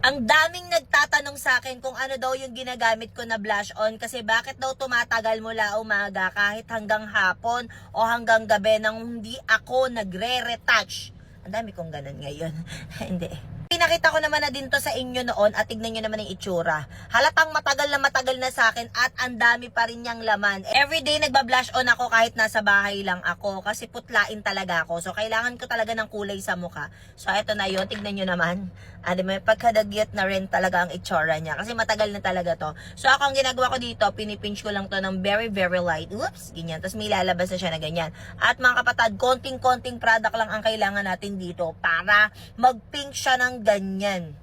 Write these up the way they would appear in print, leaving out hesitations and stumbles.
Ang daming nagtatanong sa akin kung ano daw yung ginagamit ko na blush on kasi bakit daw tumatagal mula umaga kahit hanggang hapon o hanggang gabi nang hindi ako nagre-retouch. Ang dami kong ganun ngayon. Hindi. Pinakita ko naman na din to sa inyo noon at tignan nyo naman yung itsura. Halatang matagal na sa akin at ang dami pa rin niyang laman. Everyday nagba-blush on ako kahit nasa bahay lang ako kasi putlain talaga ako. So kailangan ko talaga ng kulay sa mukha. So eto na yun, tignan nyo naman. May pagkadagyat na rin talaga ang itsura niya kasi matagal na talaga to. So ako ang ginagawa ko dito, pinipinch ko lang to ng very light. Oops, ganyan. Tapos may lalabas na siya na ganyan. At mga kapatid, konting product lang ang kailangan natin dito para mag-pink siya ng ganyan.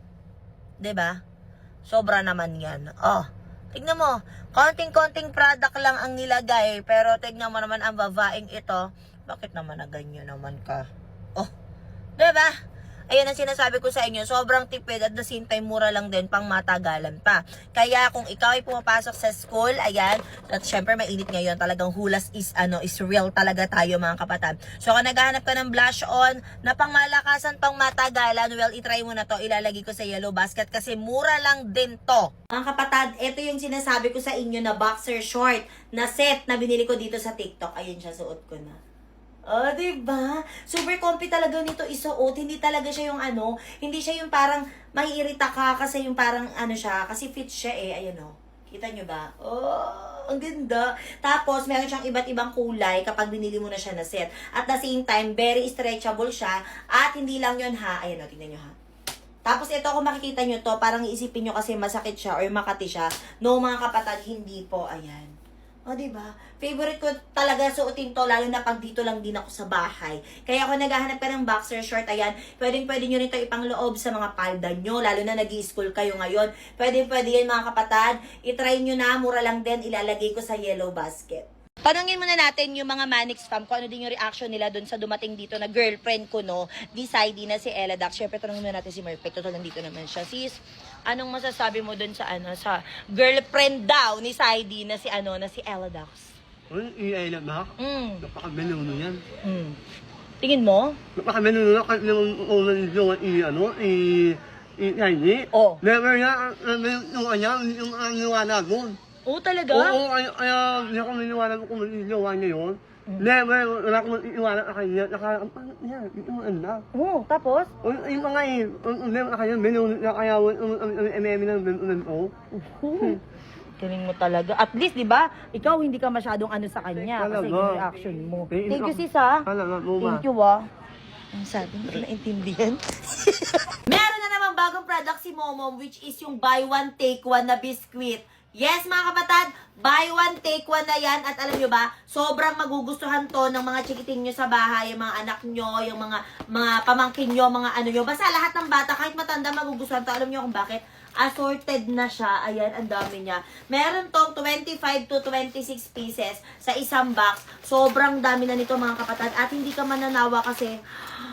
'Di ba? Sobra naman 'yan. Oh, tignan mo. Konting product lang ang nilagay, pero tignan mo naman ang babaeng ito. Bakit naman na ganyan naman ka? Oh, 'di ba? Ayan ang sinasabi ko sa inyo, sobrang tipid at the same time mura lang din pang matagalan pa. Kaya kung ikaw ay pumapasok sa school, ayan, at syempre mainit ngayon, talagang hulas is real talaga tayo mga kapatid. So kung naghahanap ka ng blush on na pang malakasan, pang matagalan, well, itry mo na to, ilalagay ko sa yellow basket kasi mura lang din to. Mga kapatid, ito yung sinasabi ko sa inyo na boxer short na set na binili ko dito sa TikTok. Ayun siya, suot ko na. Oh, diba? Super comfy talaga nito isuot. Hindi talaga siya yung hindi siya yung parang maiirita ka kasi yung parang siya, kasi fit siya eh. Ayan oh. Kita nyo ba? Oh, ang ganda. Tapos, meron siyang iba't ibang kulay kapag binili mo na siya na set. At the same time, very stretchable siya. At hindi lang yun ha. Ayan oh, tingnan nyo ha. Tapos ito kung makikita nyo to, parang iisipin nyo kasi masakit siya or makati siya. No mga kapatid, hindi po. Ayan. O, diba? Favorite ko talaga suotin to, lalo na pag dito lang din ako sa bahay. Kaya ako naghahanap ka ng boxer short, ayan, pwede nyo rin to ipangloob sa mga palda nyo, lalo na nag-i-school kayo ngayon. Pwede yan mga kapatid. I-try nyo na, mura lang din, ilalagay ko sa yellow basket. Tanungin muna natin yung mga Manix fam kung ano din yung reaction nila dun sa dumating dito na girlfriend ko, no? Decide na si Ella Dax. Siyempre, tanungin muna natin si Merpek. Total, nandito naman siya. Sis, anong masasabi mo dun sa sa girlfriend daw ni Saidi na si Ella Dax? Ella Dax? Napaka-menuno yan. Tingin mo? Napaka-menuno kahit yung unang Saidi. Oh. Never yan, yung niwanag mo. Oo, talaga? Oo, kaya hindi ako niniwala kung niligawa niya yun. Never, wala akong niniwala sa kanya. Yan, yung anak. Oo, tapos? Yung mga hindi na kanya, kaya MM ng to. Galing mo talaga. At least, di ba, ikaw hindi ka masyadong sa kanya kasi yung reaction mo. Thank you, sis, ha? Thank you, Ang sabi, hindi ko naintindihan. Meron na naman bagong product si Momom, which is yung buy one, take one na biscuit. Yes, mga kapatid, buy one, take one na yan. At alam nyo ba, sobrang magugustuhan to ng mga chikiting nyo sa bahay, yung mga anak nyo, yung mga pamangkin nyo, mga nyo. Basta lahat ng bata, kahit matanda, magugustuhan to. Alam nyo kung bakit? Assorted na siya. Ayan, ang dami niya. Meron tong 25 to 26 pieces sa isang box. Sobrang dami na nito mga kapatid. At hindi ka mananawa kasi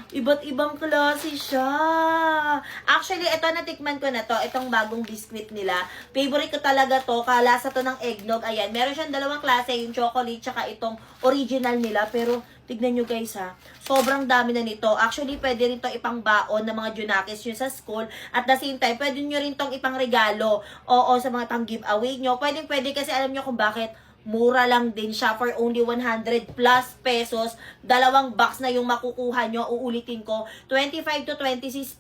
iba't ibang klase siya. Actually, ito natikman ko na to. Itong bagong biscuit nila. Favorite ko talaga to. Kalasa to ng eggnog. Ayan, meron siyang dalawang klase. Yung chocolate tsaka itong original nila. Pero tignan nyo guys ha. Sobrang dami na nito. Actually, pwede rin to ipangbaon ng mga junakis nyo sa school. At the same time, pwede nyo rin tong ipangregalo. Oo, sa mga pang-giveaway nyo. Pwede kasi alam nyo kung bakit. Mura lang din siya for only 100 plus pesos. Dalawang box na yung makukuha nyo. Uulitin ko, 25 to 26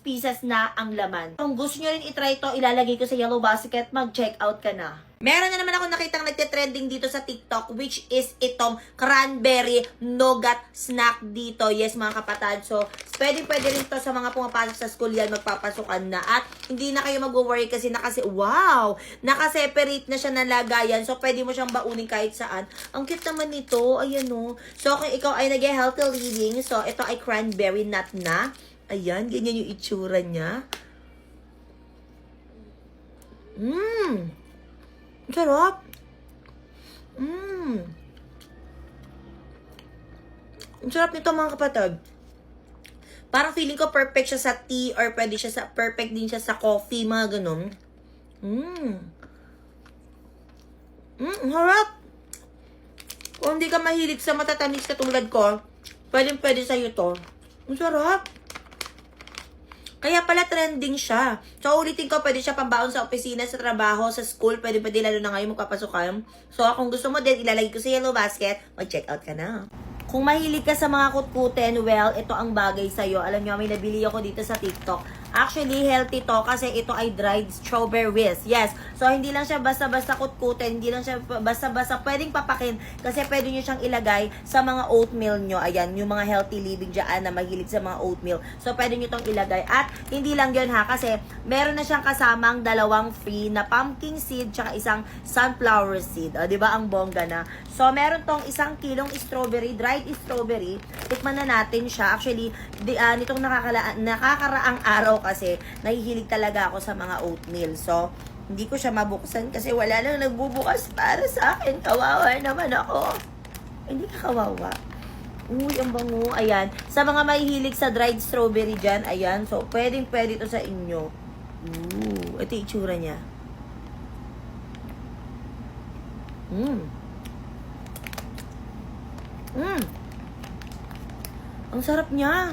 pieces na ang laman. Kung gusto nyo rin itry to, ilalagay ko sa yellow basket. Mag-check out ka na. Meron na naman ako nakitang nagte-trending dito sa TikTok, which is itong cranberry nougat snack dito. Yes, mga kapatid. So, pwede rin to sa mga pumapasok sa school yan, magpapasukan na. At hindi na kayo mag-worry kasi naka-separate na siya ng lagayan. So, pwede mo siyang baunin kahit saan. Ang cute naman nito. Ayan o. So, kung ikaw ay nag-healthy living, so, ito ay cranberry nut na. Ayan, ganyan yung itsura niya. Ang sarap. Ang sarap nito mga kapatid. Parang feeling ko perfect siya sa tea or pwede siya perfect din siya sa coffee, mga ganun. Ang harap. Kung hindi ka mahilig sa matatamis katulad ko, pwede sa'yo to. Ang sarap. Kaya pala trending siya. So, ulitin ko, pwede siya pambaon sa opisina, sa trabaho, sa school, pwede lalo na ngayon magpapasok ka. So, kung gusto mo din, ilalagay ko sa yellow basket, mag-check out ka na. Kung mahilig ka sa mga kutkutin, well, ito ang bagay sa'yo. Alam nyo, may nabili ako dito sa TikTok. Actually, healthy to kasi ito ay dried strawberries. Yes. So, hindi lang siya basta-basta kutkutin. Hindi lang siya basta-basta pwedeng papakin kasi pwede nyo siyang ilagay sa mga oatmeal nyo. Ayan, yung mga healthy living dyan na mahilig sa mga oatmeal. So, pwede nyo itong ilagay. At hindi lang yun ha, kasi meron na siyang kasamang 2 free na pumpkin seed tsaka isang sunflower seed. O, diba? Ang bongga na. So, meron tong 1 kilong strawberry, dried strawberry. Tikman na natin siya. Actually, nitong nakakaraang araw kasi nahihilig talaga ako sa mga oatmeal. So, hindi ko siya mabuksan kasi wala nang nagbubukas para sa akin. Kawawa naman ako. Hindi ka kawawa. Uy, ang bango. Ayan. Sa mga mahihilig sa dried strawberry dyan, ayan. So, pwede to sa inyo. Ito yung itsura niya. Ang sarap niya.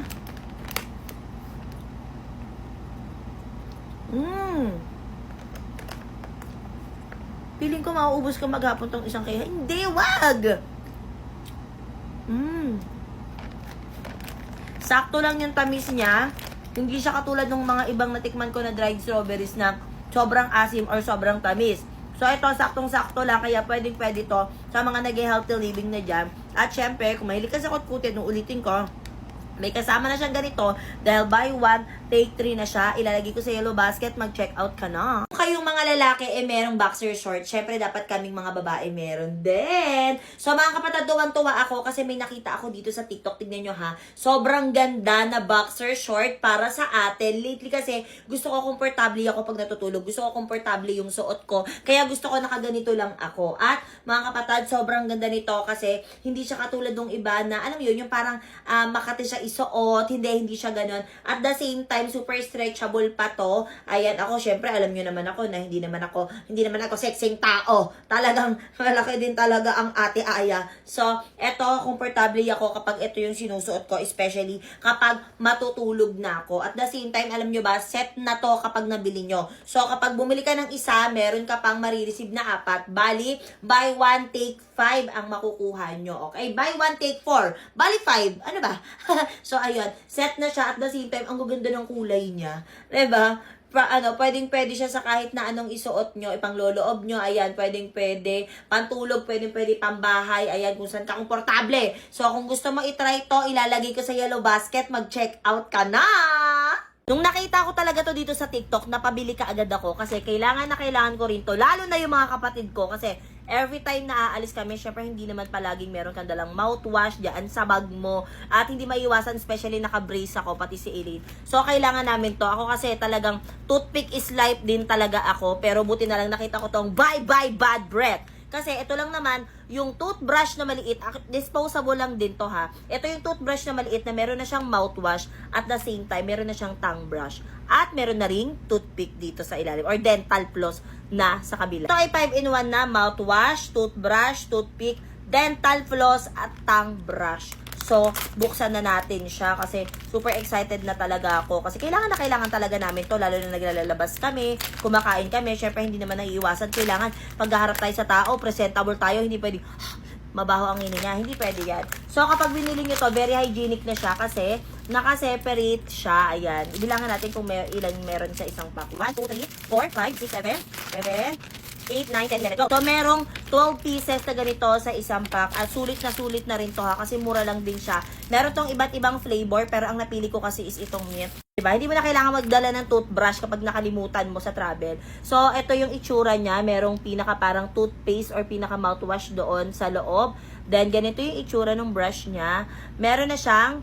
Feeling ko mauubos ko maghapon tong isang kaya. Hindi, wag! Sakto lang yung tamis niya. Hindi siya katulad ng mga ibang natikman ko na dried strawberries na sobrang asim or sobrang tamis. So, ito, saktong-sakto lang. Kaya pwede to sa mga nag-healthy living na dyan. At syempre, kung mahilig ka sa kutkutin, ulitin ko, may kasama na siyang ganito dahil buy one, take 3 na siya. Ilalagay ko sa yellow basket, mag-check out ka na. Kung kayong mga lalaki merong boxer short, syempre dapat kaming mga babae meron din. So mga kapatid, tuwan-tuwa ako kasi may nakita ako dito sa TikTok. Tignan nyo ha. Sobrang ganda na boxer short para sa atin. Lately kasi gusto ko komportable ako pag natutulog. Gusto ko komportable yung suot ko. Kaya gusto ko nakaganito lang ako. At mga kapatid, sobrang ganda nito kasi hindi siya katulad ng iba na alam yun, yung parang makati siya isuot, hindi siya ganun. At the same time, super stretchable pa to. Ayan, ako, syempre, alam nyo naman ako na hindi naman ako sexing tao. Talagang, malaki din talaga ang ate Aya. So, eto, komportable ako kapag ito yung sinusuot ko, especially kapag matutulog na ako. At the same time, alam nyo ba, set na to kapag nabili nyo. So, kapag bumili ka ng isa, meron ka pang marireceive na 4. Bali, buy one, take 5 ang makukuha nyo. Okay? Buy one, take 4. Bali, 5. Ano ba? So, ayun. Set na siya. At the same time, ang gaganda ng kulay niya. Diba? Pwedeng-pwede siya sa kahit na anong isuot nyo, ipangloloob nyo, ayan, pwedeng-pwede, pantulog, pwedeng-pwede, pambahay, ayan, kung saan ka komportable. So, kung gusto mo itry to, ilalagay ko sa yellow basket, mag-check out ka na! Nung nakita ko talaga to dito sa TikTok, napabili ka agad ako kasi kailangan ko rin to, lalo na yung mga kapatid ko kasi every time na aalis kami, syempre hindi naman palaging meron kang dalang mouthwash dyan sa bag mo. At hindi maiwasan, especially naka-brace ako, pati si Eileen. So, kailangan namin to. Ako kasi talagang toothpick is life din talaga ako. Pero buti na lang nakita ko tong bye-bye bad breath. Kasi ito lang naman, yung toothbrush na maliit, disposable lang din to ha. Ito yung toothbrush na maliit na meron na siyang mouthwash at the same time, meron na siyang tongue brush. At meron na ring toothpick dito sa ilalim or dental floss na sa kabila. Ito ay 5-in-1 na mouthwash, toothbrush, toothpick, dental floss at tongue brush. So, buksan na natin siya kasi super excited na talaga ako. Kasi kailangan talaga namin to, lalo na naglalabas kami, kumakain kami. Syempre, hindi naman naiiwasan. Kailangan paghaharap tayo sa tao, presentable tayo, hindi pwede mabaho ang hininga. Hindi pwede yan. So, kapag binili nyo to, very hygienic na siya kasi naka-separate siya. Ayan. Ibilangan natin kung ilan meron sa isang pack. 1, 2, 3, 4, 5, 6, 7, 8, 9, 10, 11. So, merong 12 pieces na ganito sa isang pack. At sulit na rin to ha, kasi mura lang din siya. Meron tong iba't ibang flavor, pero ang napili ko kasi is itong mint. Diba? Hindi mo na kailangan magdala ng toothbrush kapag nakalimutan mo sa travel. So, ito yung itsura niya. Merong pinaka parang toothpaste or pinaka mouthwash doon sa loob. Then, ganito yung itsura ng brush niya. Meron na siyang,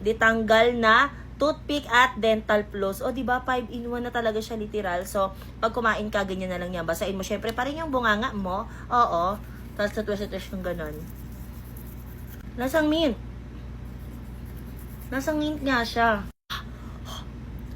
ditanggal na toothpick at dental floss. O, diba? 5-in-1 na talaga siya literal. So, pag kumain ka, ganyan na lang yan. Basain mo. Syempre, pa rin yung bunganga mo. Oo. Tapos, natwas ng ganon. Lasang mint. Lasang mint nga siya.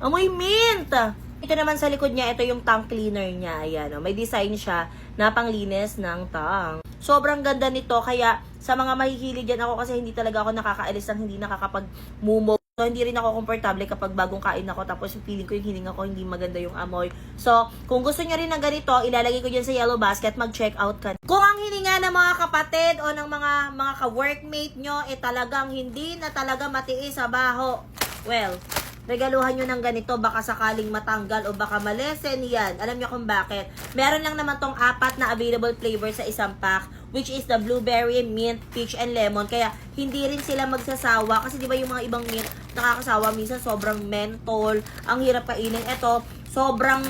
Amoy mint! Ito naman sa likod niya, ito yung tongue cleaner niya. Ayan, may design siya na panglinis ng tongue. Sobrang ganda nito. Kaya, sa mga mahihilig dyan ako kasi hindi talaga ako nakakaalis ng hindi nakakapag-mumo. So, hindi rin ako komportable kapag bagong kain ako tapos feeling ko yung hininga ko hindi maganda yung amoy. So, kung gusto nyo rin ng ganito, ilalagay ko dyan sa yellow basket, mag-check out ka. Kung ang hininga ng mga kapatid o ng mga ka-workmate nyo, talagang hindi na talaga matiis sa baho. Well, regaluhan nyo ng ganito, baka sakaling matanggal o baka malesen yan. Alam nyo kung bakit? Meron lang naman tong 4 na available flavor sa isang pack, which is the blueberry, mint, peach, and lemon. Kaya, hindi rin sila magsasawa. Kasi di ba yung mga ibang mint, nakakasawa. Minsan, sobrang menthol. Ang hirap kainin. Ito, sobrang,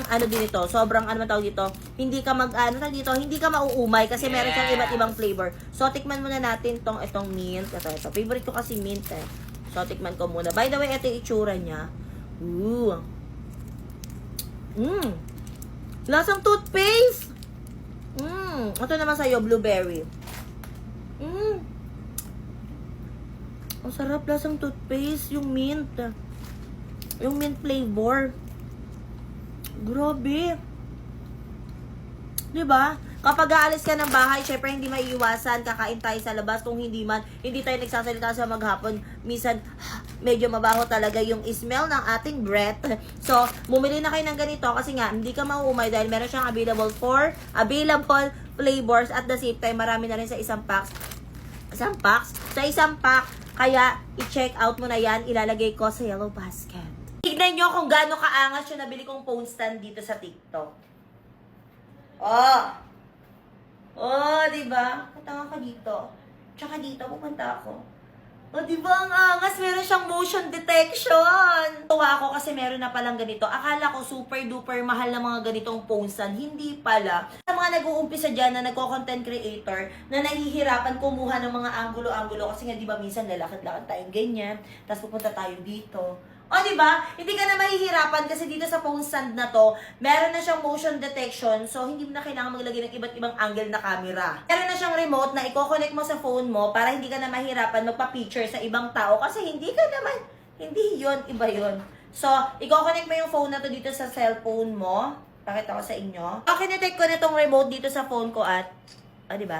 sobrang, tawag dito? Hindi ka hindi ka mauumay kasi meron siyang iba't ibang flavor. So, tikman muna natin itong mint. Ito. Favorite ko kasi mint eh. So, tikman ko muna. By the way, ito yung itsura niya. Ooh. Lasang toothpaste. Ito naman sa'yo, blueberry. Ang sarap, lasang toothpaste. Yung mint. Yung mint flavor. Grabe. Diba? Kapag aalis ka ng bahay, syempre hindi maiiwasan, kakain tayo sa labas. Kung hindi man, hindi tayo nagsasalita sa maghapon. Minsan, medyo mabaho talaga yung smell ng ating breath. So, bumili na kayo ng ganito kasi nga, hindi ka mauumay dahil meron siyang available flavors at the same time, marami na rin sa isang pack. Sa isang pack, kaya i-check out mo na yan, ilalagay ko sa yellow basket. Tignan nyo kung gaano kaangas yung nabili kong phone stand dito sa TikTok. Diba? Punta ka dito. Tsaka dito, pupunta ako. Diba ang angas? Meron siyang motion detection. Tuwa ako kasi meron na palang ganito. Akala ko super duper mahal na mga ganitong phone stand. Hindi pala. Sa mga nag-uumpisa dyan na nagko-content creator na nahihirapan kumuha ng mga angulo-angulo kasi nga diba minsan lalakad-lakad tayong ganyan. Tapos pupunta tayo dito. Diba? Hindi ka na mahihirapan kasi dito sa phone stand na to, meron na siyang motion detection. So, hindi mo na kailangan maglagay ng iba't ibang angle na camera. Meron na siyang remote na i-connect mo sa phone mo para hindi ka na mahirapan magpa-picture sa ibang tao kasi hindi yun, iba yun. So, i-connect mo yung phone na to dito sa cellphone mo. Pakita ko sa inyo. Kinetect ko na tong remote dito sa phone ko at, diba?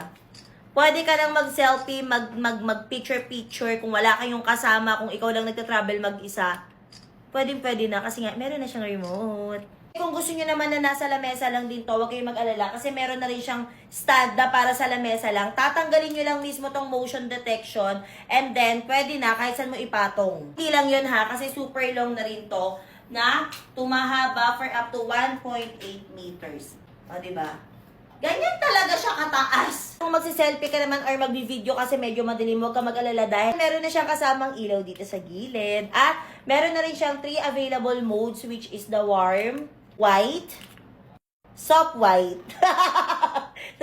Pwede ka nang mag-selfie, mag-picture-picture kung wala kayong kasama, kung ikaw lang nagta-travel mag-isa. Pwede na kasi nga, meron na siyang remote. Kung gusto niyo naman na nasa lamesa lang din to, huwag kayong mag-alala kasi meron na rin siyang stand na para sa lamesa lang. Tatanggalin niyo lang mismo tong motion detection and then pwede na kahit saan mo ipatong. Hindi lang yun ha, kasi super long na rin to na tumahaba for up to 1.8 meters. Diba? Ganyan talaga siya kataas. Kung magsiselfie ka naman or magbi-video kasi medyo madilim, huwag ka mag-alala dahil meron na siyang kasamang ilaw dito sa gilid. At meron na rin siyang 3 available modes which is the warm, white, soft white.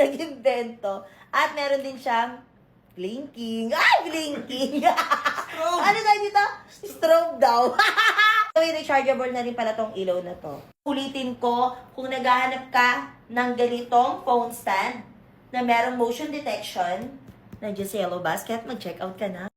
Nag-invento. At meron din siyang blinking. Blinking! Ano tayo dito? Strobe daw. So, rechargeable na rin pala tong ilaw na to. Ulitin ko, kung naghahanap ka ng ganitong phone stand na merong motion detection, nandiyan sa yellow basket, mag-check out ka na.